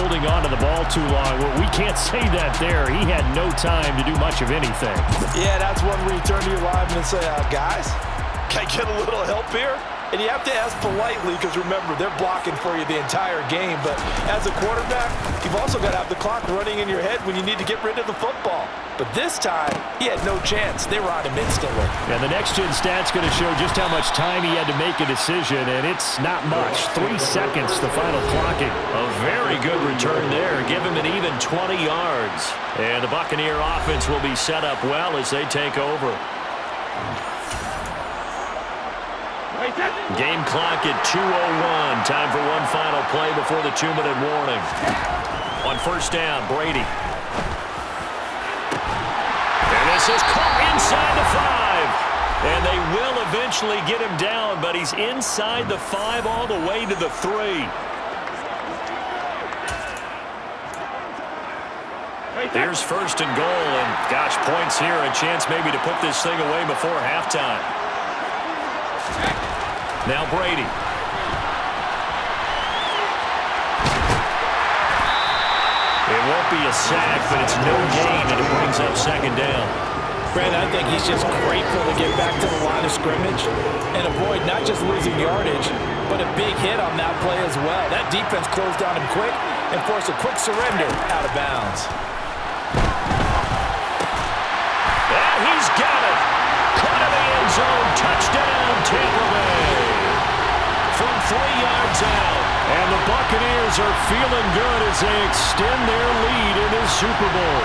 holding on to the ball too long. Well, we can't say that there. He had no time to do much of anything. Yeah, that's one where you turn to your lineman and say, guys, can I get a little help here? And you have to ask politely because, remember, they're blocking for you the entire game. But as a quarterback, you've also got to have the clock running in your head when you need to get rid of the football. But this time, he had no chance. They were on him instantly. And the next-gen stat's going to show just how much time he had to make a decision, and it's not much. 3 seconds, the final clocking. A very good return there. Give him an even 20 yards. And the Buccaneer offense will be set up well as they take over. Game clock at 2:01. Time for one final play before the 2-minute warning. On first down, Brady. And this is caught inside the 5. And they will eventually get him down, but he's inside the 5 all the way to the 3. Here's first and goal, and gosh, points here. A chance maybe to put this thing away before halftime. Now Brady. It won't be a sack, but it's no gain, and it brings up second down. Brandon, I think he's just grateful to get back to the line of scrimmage and avoid not just losing yardage, but a big hit on that play as well. That defense closed on him quick and forced a quick surrender out of bounds. And he's got it. Caught in the end zone. Touchdown, Tampa Bay. From 3 yards out. And the Buccaneers are feeling good as they extend their lead in this Super Bowl.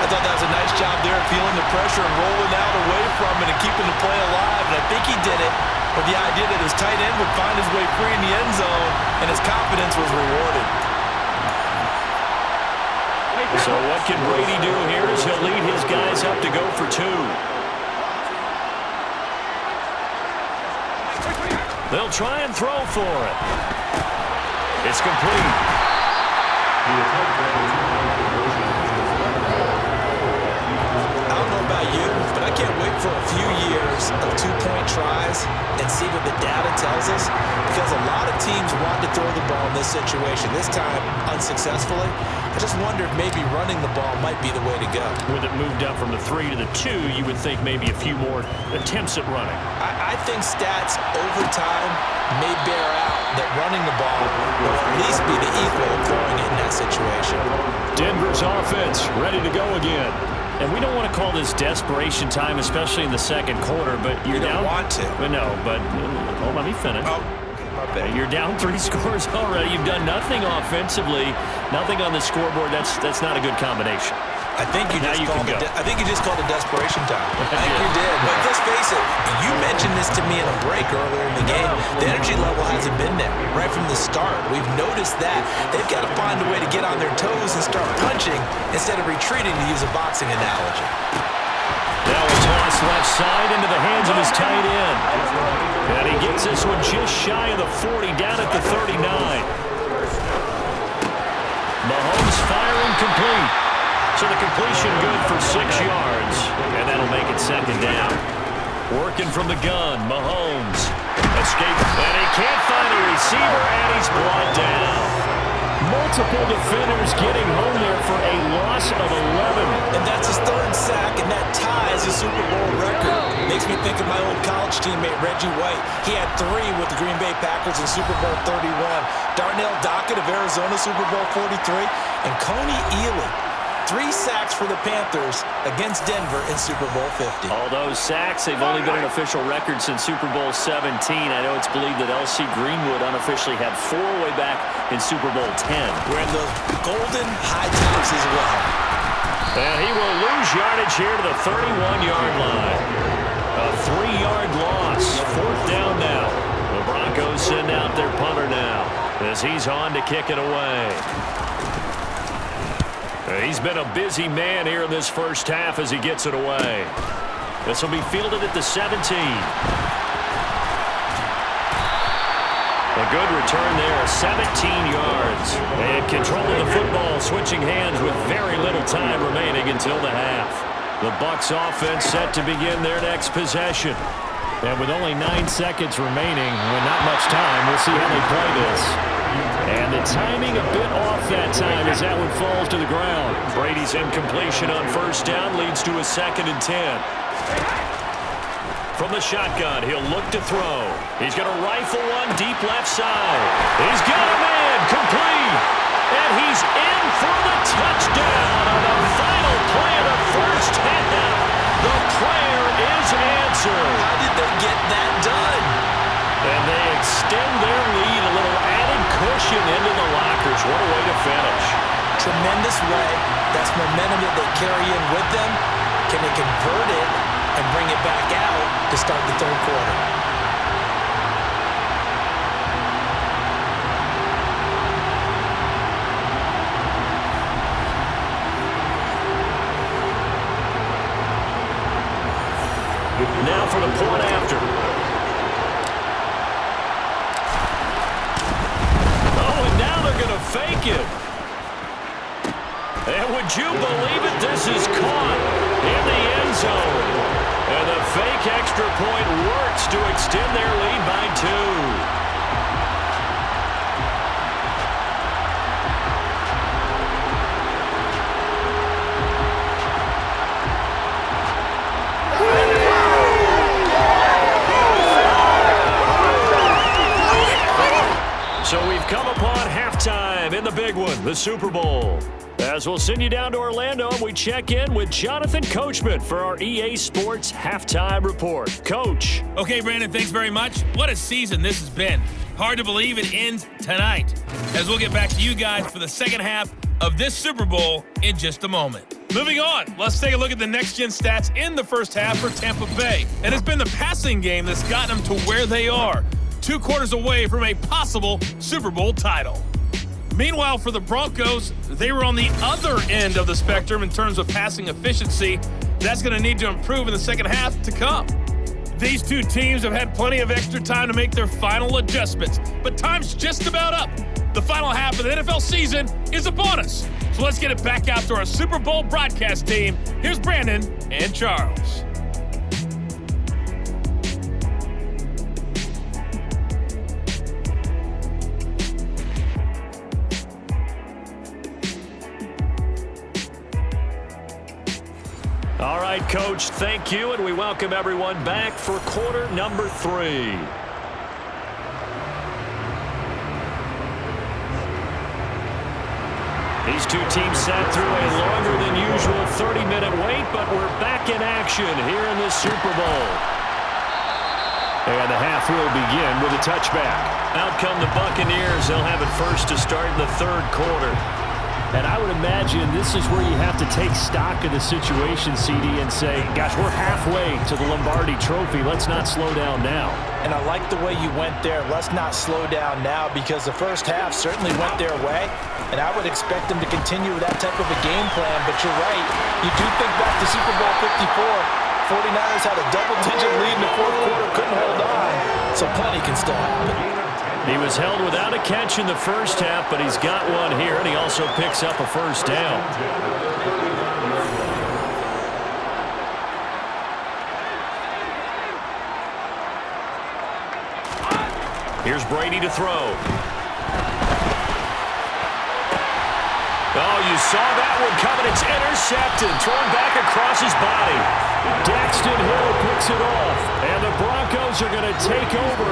I thought that was a nice job there, feeling the pressure and rolling out away from it and keeping the play alive. And I think he did it with the idea that his tight end would find his way free in the end zone, and his confidence was rewarded. So what can Brady do here is he'll lead his guys up to go for 2. They'll try and throw for it. It's complete. I don't know about you, but I can't wait for a few years of 2-point tries and see what the data tells us, because a lot of teams want to throw the ball in this situation. This time, unsuccessfully. I just wonder if maybe running the ball might be the way to go. With it moved up from the 3 to the 2, you would think maybe a few more attempts at running. I think stats over time may bear out that running the ball will at least be the equal of throwing it in that situation. Denver's offense ready to go again. And we don't want to call this desperation time, especially in the second quarter, but you're down. You don't want to. No, but let me finish. Oh. You're down 3 scores already. You've done nothing offensively, nothing on the scoreboard. That's not a good combination. I think you just called it desperation time. I think you did. But let's face it, you mentioned this to me in a break earlier in the game. The energy level hasn't been there right from the start. We've noticed that. They've got to find a way to get on their toes and start punching instead of retreating, to use a boxing analogy. Now a toss left side into the hands of his tight end. And he gets this one just shy of the 40, down at the 39. Mahomes firing complete. So the completion good for 6 yards. And that'll make it second down. Working from the gun, Mahomes. Escape. And he can't find a receiver, and he's brought down. Multiple defenders getting home there for a loss of 11. And that's his 3rd sack, and that ties his Super Bowl record. Makes me think of my old college teammate, Reggie White. He had 3 with the Green Bay Packers in Super Bowl 31. Darnell Dockett of Arizona, Super Bowl 43. And Coney Ealy, 3 sacks for the Panthers against Denver in Super Bowl 50. All those sacks, they've only been an official record since Super Bowl 17. I know it's believed that L.C. Greenwood unofficially had 4 way back in Super Bowl 10. Wearing the golden high tops as well. And he will lose yardage here to the 31-yard line. A 3-yard loss. 4th down now. The Broncos send out their punter now as he's on to kick it away. He's been a busy man here in this first half as he gets it away. This will be fielded at the 17. A good return there, 17 yards. And control of the football, switching hands with very little time remaining until the half. The Bucs offense set to begin their next possession. And with only 9 seconds remaining, with not much time, we'll see how they play this. And the timing a bit off that time as that one falls to the ground. Brady's incompletion on first down leads to a 2nd and 10. From the shotgun, he'll look to throw. He's going to rifle one deep left side. He's got a man complete. And he's in for the touchdown on the final play of the first half. The prayer is answered. How did they get that done? And they extend their lead, a little added cushion into the lockers. What a way to finish. Tremendous way. That's momentum that they carry in with them. Can they convert it and bring it back out to start the third quarter? Now for the point after. Oh, and now they're going to fake it. And would you believe it? This is caught in the end zone. And the fake extra point works to extend their lead by 2. So we've come upon halftime in the big one, the Super Bowl. As we'll send you down to Orlando, and we check in with Jonathan Coachman for our EA Sports Halftime Report. Coach. Okay, Brandon, thanks very much. What a season this has been. Hard to believe it ends tonight, as we'll get back to you guys for the second half of this Super Bowl in just a moment. Moving on, let's take a look at the next-gen stats in the first half for Tampa Bay. And it's been the passing game that's gotten them to where they are, 2 quarters away from a possible Super Bowl title. Meanwhile, for the Broncos, they were on the other end of the spectrum in terms of passing efficiency. That's going to need to improve in the second half to come. These two teams have had plenty of extra time to make their final adjustments, but time's just about up. The final half of the NFL season is upon us. So let's get it back out to our Super Bowl broadcast team. Here's Brandon and Charles. All right, Coach, thank you, and we welcome everyone back for quarter number 3. These two teams sat through a longer than usual 30-minute wait, but we're back in action here in the Super Bowl. And the half will begin with a touchback. Out come the Buccaneers. They'll have it first to start in the third quarter. And I would imagine this is where you have to take stock of the situation, CD, and say, gosh, we're halfway to the Lombardi Trophy. Let's not slow down now. And I like the way you went there. Let's not slow down now, because the first half certainly went their way. And I would expect them to continue with that type of a game plan. But you're right. You do think back to Super Bowl 54. 49ers had a double-digit lead in the fourth quarter, couldn't hold on. So plenty can still happen. He was held without a catch in the first half, but he's got one here, and he also picks up a first down. Here's Brady to throw. Oh, you saw that one coming. It's intercepted, thrown back across his body. Daxton Hill picks it off, and the Broncos are going to take over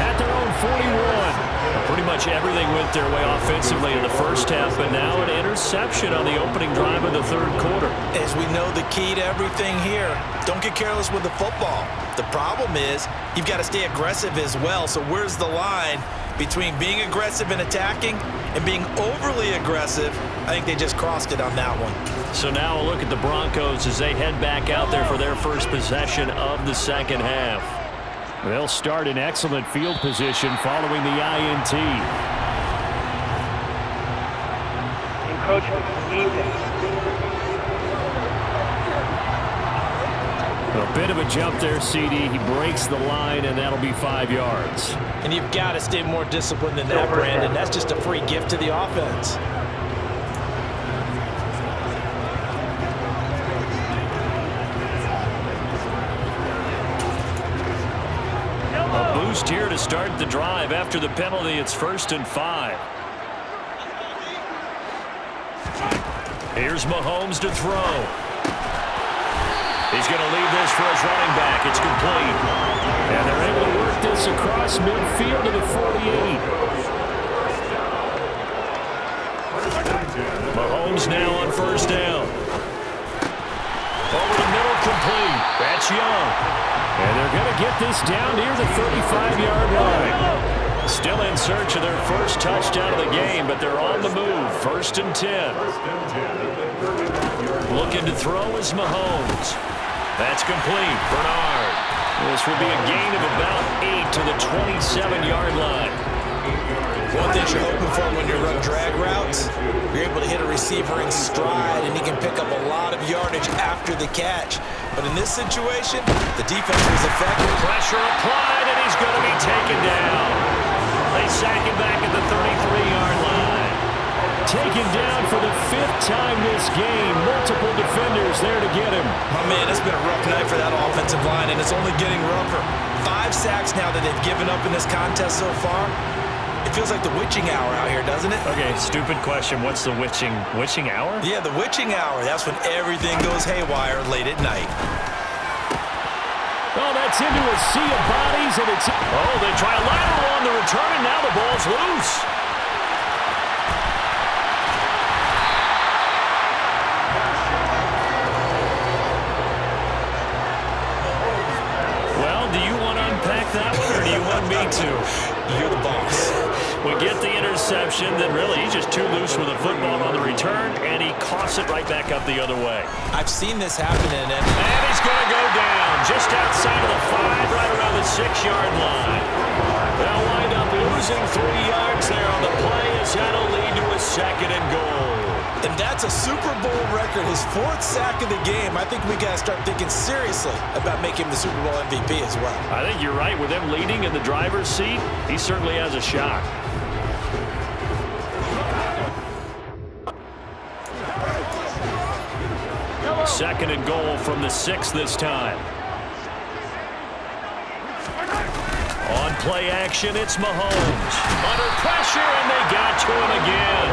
at their own 41. Pretty much everything went their way offensively in the first half, but now an interception on the opening drive of the third quarter. As we know, the key to everything here, don't get careless with the football. The problem is you've got to stay aggressive as well. So where's the line between being aggressive and attacking and being overly aggressive? I think they just crossed it on that one. So now a look at the Broncos as they head back out there for their first possession of the second half. They'll start in excellent field position following the INT. Encroachment, A bit of a jump there, CD. He breaks the line, and that'll be 5 yards. And you've got to stay more disciplined than that, Brandon. That's just a free gift to the offense. here to start the drive. After the penalty, it's 1st and 5. Here's Mahomes to throw. He's going to leave this for his running back. It's complete. And they're able to work this across midfield to the 48. Mahomes now on 1st down. Over the middle, complete. That's Young. And they're going to get this down near the 35-yard line. Still in search of their first touchdown of the game, but they're on the move. 1st and 10. Looking to throw is Mahomes. That's complete. Bernard. This will be a gain of about 8 to the 27-yard line. One thing you're hoping for when you run drag routes, you're able to hit a receiver in stride, and he can pick up a lot of yardage after the catch. But in this situation, the defense was effective. Pressure applied, and he's going to be taken down. They sack him back at the 33-yard line. Taken down for the 5th time this game. Multiple defenders there to get him. My man, it's been a rough night for that offensive line, and it's only getting rougher. 5 sacks now that they've given up in this contest so far. It feels like the witching hour out here, doesn't it? Okay, stupid question. What's the witching hour? Yeah, the witching hour. That's when everything goes haywire late at night. Oh, that's into a sea of bodies, and it's... Oh, they try a lateral on the return, and now the ball's loose. Well, do you want to unpack that one, or do you want me to? You're the boss. We get the interception, then really he's just too loose with a football on the return, and he coughs it right back up the other way. I've seen this happen in NFL. And he's going to go down just outside of the 5, right around the 6-yard line. They'll wind up losing 3 yards there on the play as that'll lead to a 2nd and goal. And that's a Super Bowl record, his 4th sack of the game. I think we got to start thinking seriously about making him the Super Bowl MVP as well. I think you're right. With him leading in the driver's seat, he certainly has a shot. Second and goal from the 6 this time. On play action, it's Mahomes. Under pressure, and they got to him again.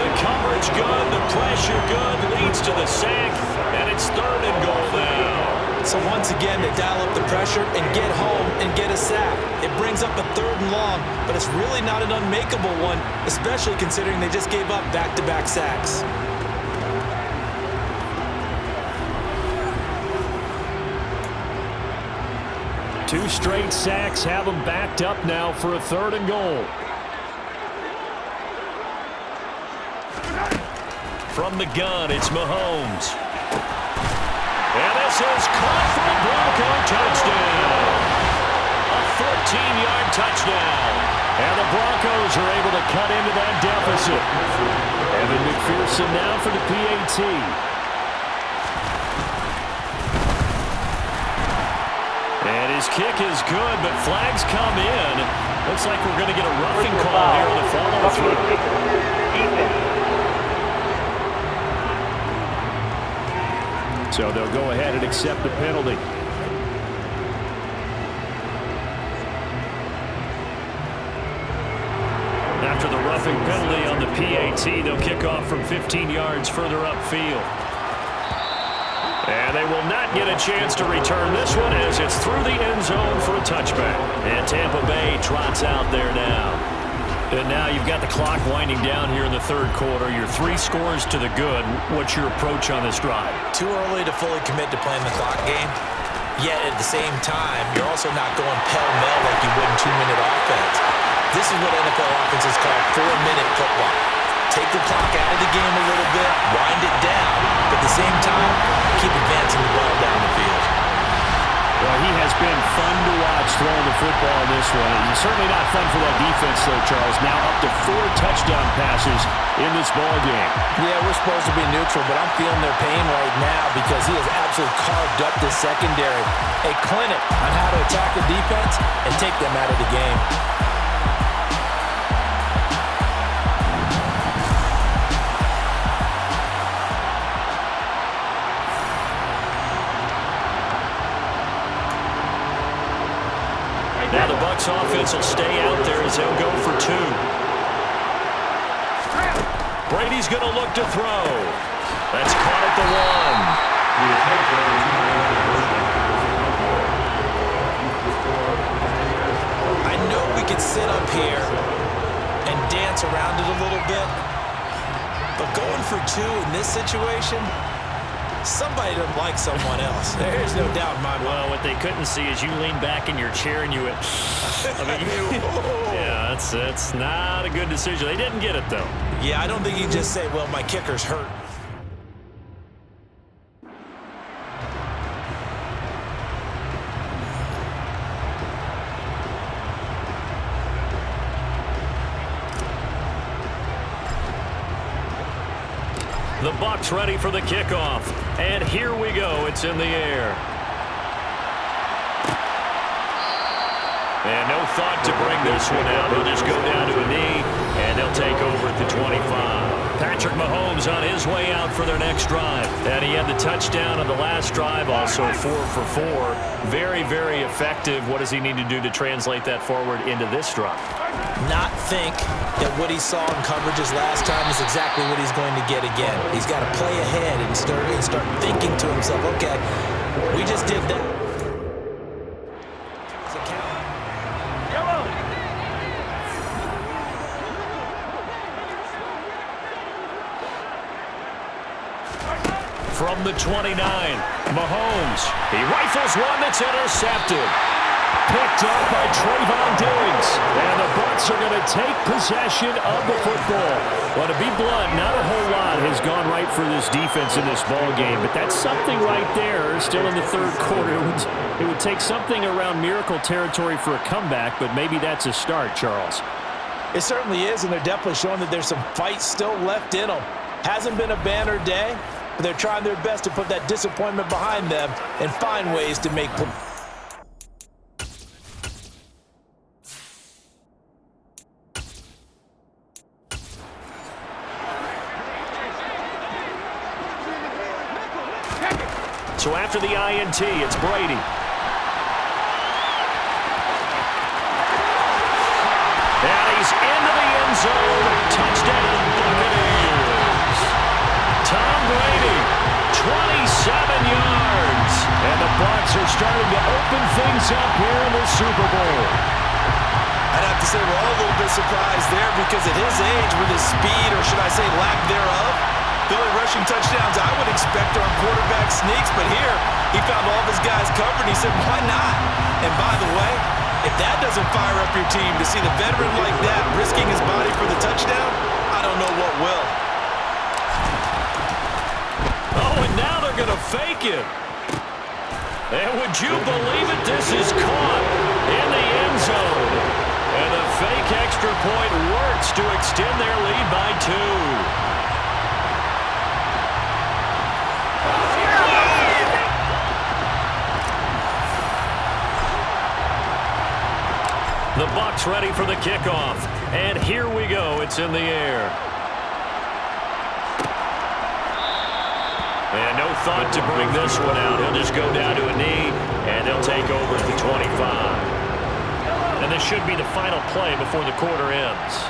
The coverage good, the pressure good, leads to the sack, and it's 3rd and goal now. So once again, they dial up the pressure and get home and get a sack. It brings up a 3rd and long, but it's really not an unmakeable one, especially considering they just gave up back-to-back sacks. Two straight sacks have them backed up now for a 3rd and goal. From the gun, it's Mahomes. And this is caught for a Bronco touchdown. A 14-yard touchdown. And the Broncos are able to cut into that deficit. Evan McPherson now for the PAT. And his kick is good, but flags come in. Looks like we're going to get a roughing call here on the follow-through. So they'll go ahead and accept the penalty. After the roughing penalty on the PAT, they'll kick off from 15 yards further upfield. And they will not get a chance to return this one as it's through the end zone for a touchback. And Tampa Bay trots out there now. And now you've got the clock winding down here in the 3rd quarter. You're 3 scores to the good. What's your approach on this drive? Too early to fully commit to playing the clock game. Yet at the same time, you're also not going pell-mell like you would in 2-minute offense. This is what NFL offenses call 4-minute football. Take the clock out of the game a little bit, wind it down, but at the same time, keep advancing the ball down the field. Well, he has been fun to watch throwing the football in this one. It's certainly not fun for that defense, though, Charles. Now up to 4 touchdown passes in this ball game. Yeah, we're supposed to be neutral, but I'm feeling their pain right now because he has absolutely carved up the secondary. A clinic on how to attack the defense and take them out of the game. Now the Brady's going to look to throw. That's caught at the 1. I know we could sit up here and dance around it a little bit, but going for 2 in this situation, somebody doesn't like someone else. There's no doubt in my mind. Well, what they couldn't see is you leaned back in your chair and you went, yeah, that's not a good decision. They didn't get it, though. Yeah, I don't think you can just say, well, my kicker's hurt. The Bucs ready for the kickoff. And here we go. It's in the air. And no thought to bring this one out. He'll just go down to a knee, and they'll take over at the 25. Patrick Mahomes on his way out for their next drive. And he had the touchdown on the last drive, also 4 for 4. Very, very effective. What does he need to do to translate that forward into this drive? Not think that what he saw in coverages last time is exactly what he's going to get again. He's got to play ahead and start thinking to himself, okay, we just did that. From the 29, Mahomes. He rifles one that's intercepted. Picked up by Trayvon Diggs. And the Bucs are going to take possession of the football. Well, to be blunt, not a whole lot has gone right for this defense in this ball game, but that's something right there. Still in the third quarter. It would take something around miracle territory for a comeback, but maybe that's a start, Charles. It certainly is, and they're definitely showing that there's some fight still left in them. Hasn't been a banner day, but they're trying their best to put that disappointment behind them and find ways to make. So after the INT, it's Brady. And he's into the end zone. Touchdown, Buccaneers. Tom Brady, 27 yards. And the Bucs are starting to open things up here in the Super Bowl. I'd have to say we're all a little bit surprised there because at his age, with his speed, or should I say lack thereof, the only rushing touchdowns I would expect are on quarterback sneaks, but here he found all of his guys covered. He said, why not? And by the way, if that doesn't fire up your team to see the veteran like that risking his body for the touchdown, I don't know what will. Oh, and now they're going to fake it. And would you believe it? This is caught in the end zone. And the fake extra point works to extend their lead by 2. The Bucs ready for the kickoff. And here we go. It's in the air. And no thought to bring this one out. He'll just go down to a knee, and they'll take over at the 25. And this should be the final play before the quarter ends.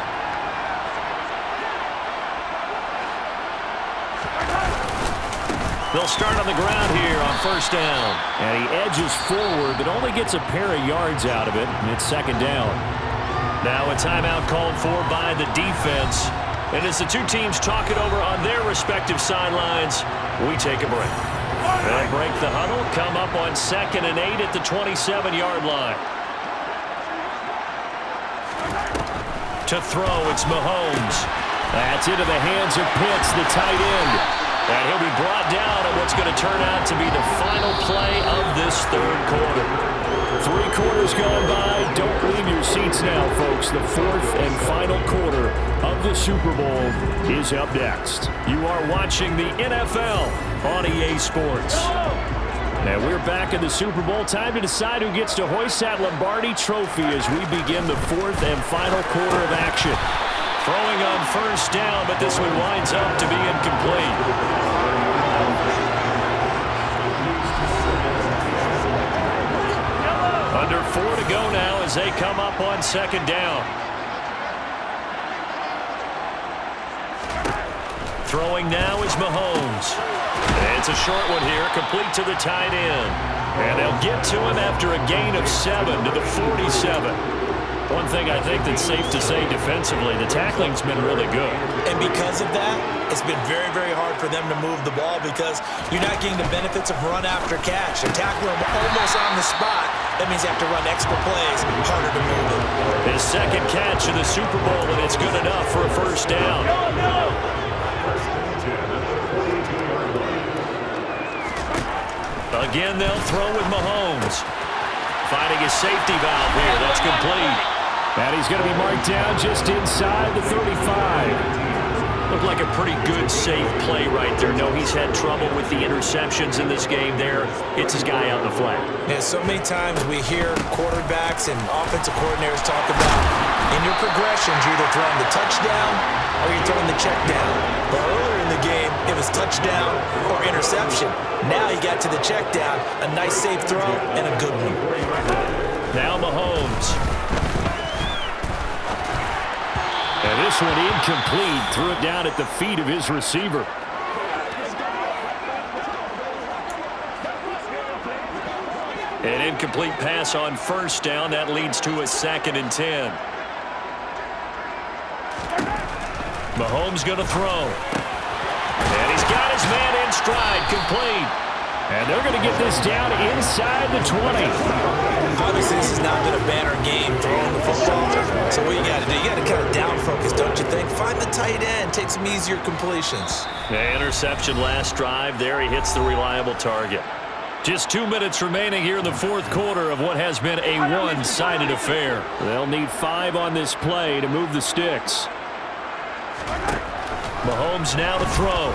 They'll start on the ground here on first down. And he edges forward, but only gets a pair of yards out of it, and it's second down. Now a timeout called for by the defense. And as the two teams talk it over on their respective sidelines, we take a break. And break the huddle, come up on 2nd and 8 at the 27-yard line. To throw, it's Mahomes. That's into the hands of Pitts, the tight end. And he'll be brought down at what's going to turn out to be the final play of this third quarter. 3 quarters gone by. Don't leave your seats now, folks. The 4th and final quarter of the Super Bowl is up next. You are watching the NFL on EA Sports. And we're back in the Super Bowl. Time to decide who gets to hoist that Lombardi trophy as we begin the 4th and final quarter of action. Throwing on first down, but this one winds up to be incomplete. Under 4 to go now as they come up on second down. Throwing now is Mahomes. It's a short one here, complete to the tight end. And they'll get to him after a gain of 7 to the 47. One thing I think that's safe to say defensively, the tackling's been really good. And because of that, it's been very, very hard for them to move the ball because you're not getting the benefits of run after catch. They're tackling him almost on the spot. That means you have to run extra plays, harder to move it. His second catch of the Super Bowl, and it's good enough for a first down. Again, they'll throw with Mahomes. Finding his safety valve here. That's complete. And he's going to be marked down just inside the 35. Looked like a pretty good, safe play right there. No, he's had trouble with the interceptions in this game there. Hits his guy out in the flat. Yeah, so many times we hear quarterbacks and offensive coordinators talk about in your progressions, you're either throwing the touchdown or you're throwing the check down. But earlier in the game, it was touchdown or interception. Now you got to the check down, a nice safe throw, and a good one. Now Mahomes. And this one incomplete. Threw it down at the feet of his receiver. An incomplete pass on first down. That leads to a 2nd and 10. Mahomes going to throw. And he's got his man in stride. Complete. And they're going to get this down inside the 20. Obviously, this has not been a banner game throwing the football. So what you got to do, you got to kind of down focus, don't you think? Find the tight end. Take some easier completions. The interception last drive. There he hits the reliable target. Just 2 minutes remaining here in the fourth quarter of what has been a one-sided affair. They'll need 5 on this play to move the sticks. Mahomes now to throw.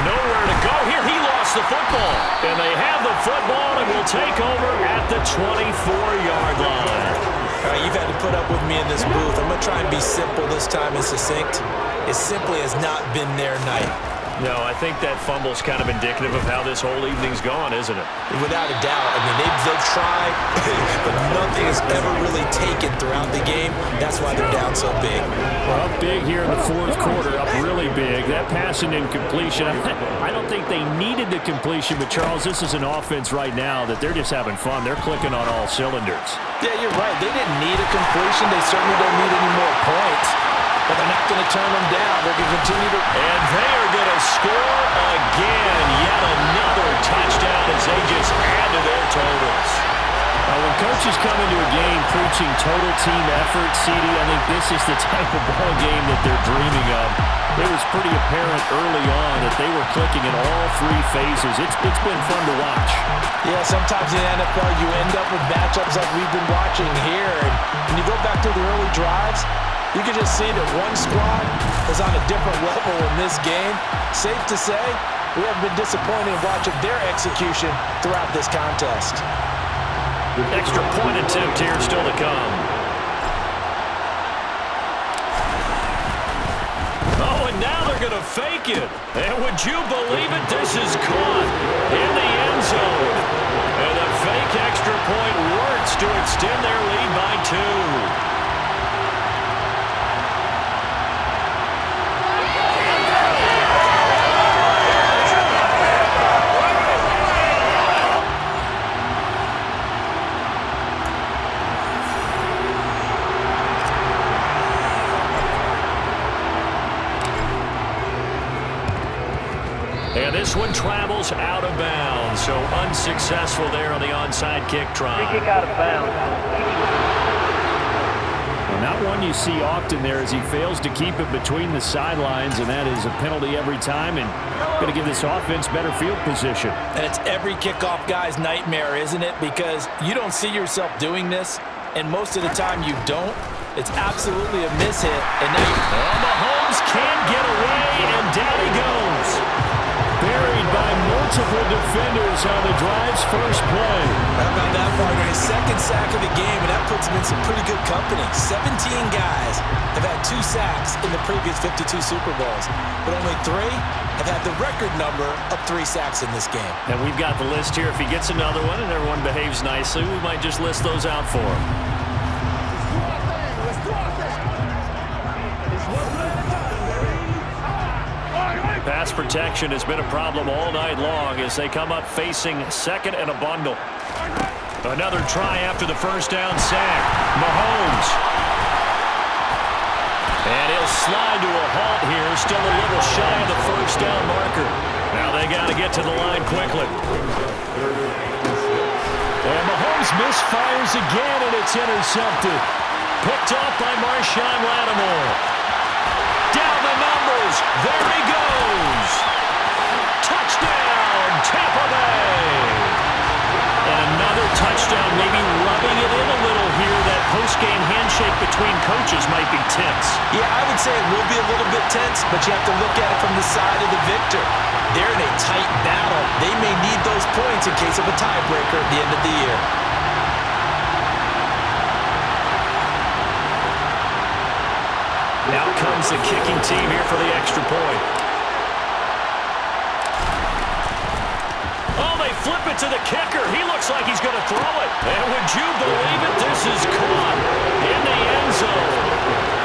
Nowhere to go here. He lost the football. And they have the football and will take over at the 24-yard line. All right, you've had to put up with me in this booth. I'm going to try and be simple this time and succinct. It simply has not been their night. No, I think that fumble's kind of indicative of how this whole evening's gone, isn't it? Without a doubt. I mean, they've tried, but nothing has ever really taken throughout the game. That's why they're down so big. Well, up big here in the fourth quarter, up really big. That passing incompletion, I don't think they needed the completion, but Charles, this is an offense right now that they're just having fun. They're clicking on all cylinders. Yeah, you're right. They didn't need a completion. They certainly don't need any more points. But they're not going to turn them down. They're going to continue to... And they are going to score again. Yet another touchdown as they just add to their totals. Now, when coaches come into a game preaching total team effort, CD, I think this is the type of ball game that they're dreaming of. It was pretty apparent early on that they were clicking in all 3 phases. It's been fun to watch. Yeah, sometimes in the NFL you end up with matchups like we've been watching here. And when you go back to the early drives, you can just see that one squad is on a different level in this game. Safe to say, we have been disappointed in watching their execution throughout this contest. Extra point attempt here still to come. Oh, and now they're going to fake it. And would you believe it? This is caught in the end zone. And the fake extra point works to extend their lead by 2. And this one travels out of bounds, so unsuccessful there on the onside kick try. Free kick out of bounds. And not one you see often there as he fails to keep it between the sidelines, and that is a penalty every time, and going to give this offense better field position. And it's every kickoff guy's nightmare, isn't it? Because you don't see yourself doing this, and most of the time you don't. It's absolutely a mishit, and now Mahomes can't get away, and down he goes. Buried by multiple defenders on the drive's first play. How about that, partner? His second sack of the game, and that puts him in some pretty good company. 17 guys have had 2 sacks in the previous 52 Super Bowls, but only 3 have had the record number of 3 sacks in this game. And we've got the list here. If he gets another one and everyone behaves nicely, we might just list those out for him. pass protection has been a problem all night long as they come up facing second and a bundle. Another try after the first down sack. Mahomes. And he'll slide to a halt here, still a little shy of the first down marker. Now they got to get to the line quickly. And Mahomes misfires again, and it's intercepted. Picked off by Marshawn Lattimore. Down the numbers. There he goes. Touchdown, Tampa Bay. And another touchdown, maybe rubbing it in a little here. That post-game handshake between coaches might be tense. Yeah, I would say it will be a little bit tense, but you have to look at it from the side of the victor. They're in a tight battle. They may need those points in case of a tiebreaker at the end of the year. Now comes the kicking team here for the extra point. Oh, they flip it to the kicker. He looks like he's going to throw it. And would you believe it? This is caught in the end zone.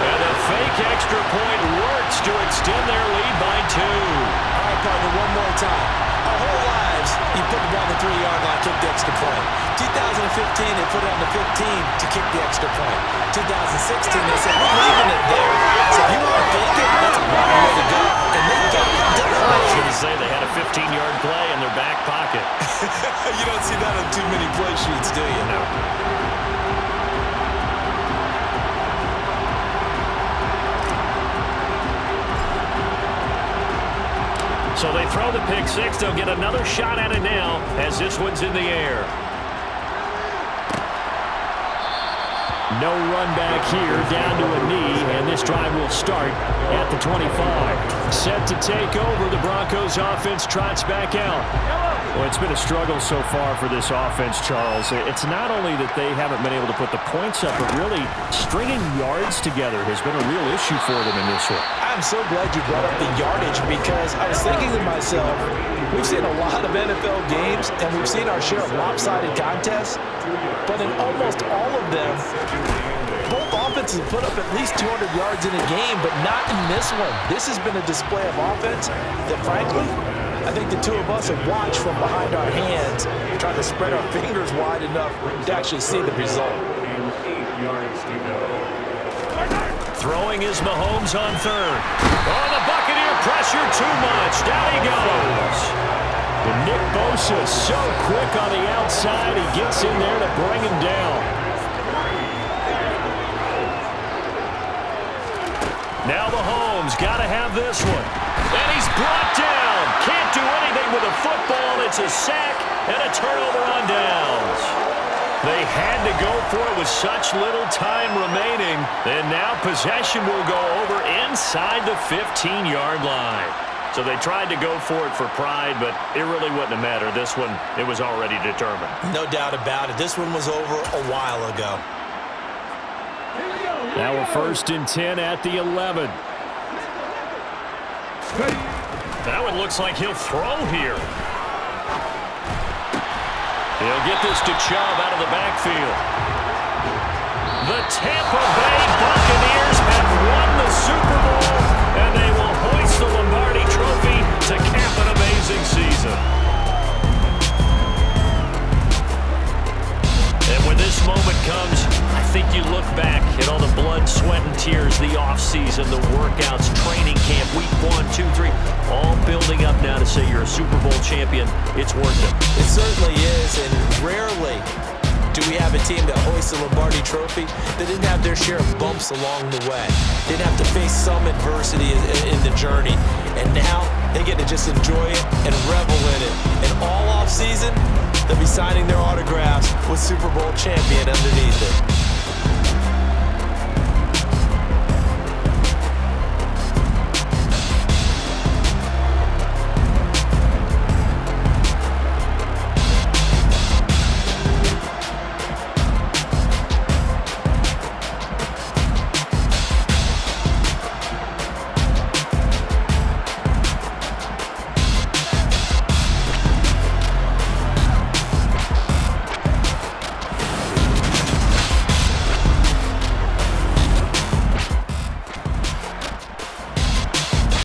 And the fake extra point works to extend their lead by 2. All right, partner, one more time. Our whole lives, you put it on the 3-yard line, kick the extra point. 2015, they put it on the 15 to kick the extra point. 2016, they said, we're leaving it there. So if you want to take it, that's a long way to go. And they got it done. I was going to say they had a 15-yard play in their back pocket. You don't see that on too many play sheets, do you? No. So they throw the pick six. They'll get another shot at it now as this one's in the air. No run back here, down to a knee, and this drive will start at the 25. Set to take over, the Broncos offense trots back out. Well, it's been a struggle so far for this offense, Charles. It's not only that they haven't been able to put the points up, but really stringing yards together has been a real issue for them in this one. I'm so glad you brought up the yardage because I was thinking to myself, we've seen a lot of NFL games and we've seen our share of lopsided contests, but in almost all of them, both offenses put up at least 200 yards in a game, but not in this one. This has been a display of offense that, frankly, I think the two of us have watched from behind our hands, trying to spread our fingers wide enough to actually see the result. Throwing is Mahomes on third. Oh, the Buccaneer pressure too much. Down he goes. And Nick Bosa so quick on the outside. He gets in there to bring him down. Now Mahomes got to have this one. And he's brought down. Can't do anything with a football. It's a sack and a turnover on downs. They had to go for it with such little time remaining. And now possession will go over inside the 15-yard line. So they tried to go for it for pride, but it really wouldn't have mattered. This one, it was already determined. No doubt about it. This one was over a while ago. Now a 1st and 10 at the 11. That one looks like he'll throw here. He'll get this to Chubb out of the backfield. The Tampa Bay Buccaneers have won the Super Bowl, and they will hoist the Lombardi Trophy to cap an amazing season. And when this moment comes, I think you look back at all the blood, sweat, and tears, the offseason, the workouts, training camp, week 1, 2, 3, all building up now to say you're a Super Bowl champion. It's worth it. It certainly is, and rarely do we have a team that hoists the Lombardi Trophy that didn't have their share of bumps along the way. Didn't have to face some adversity in the journey. And now they get to just enjoy it and revel in it. And all offseason, they'll be signing their autographs with Super Bowl champion underneath it.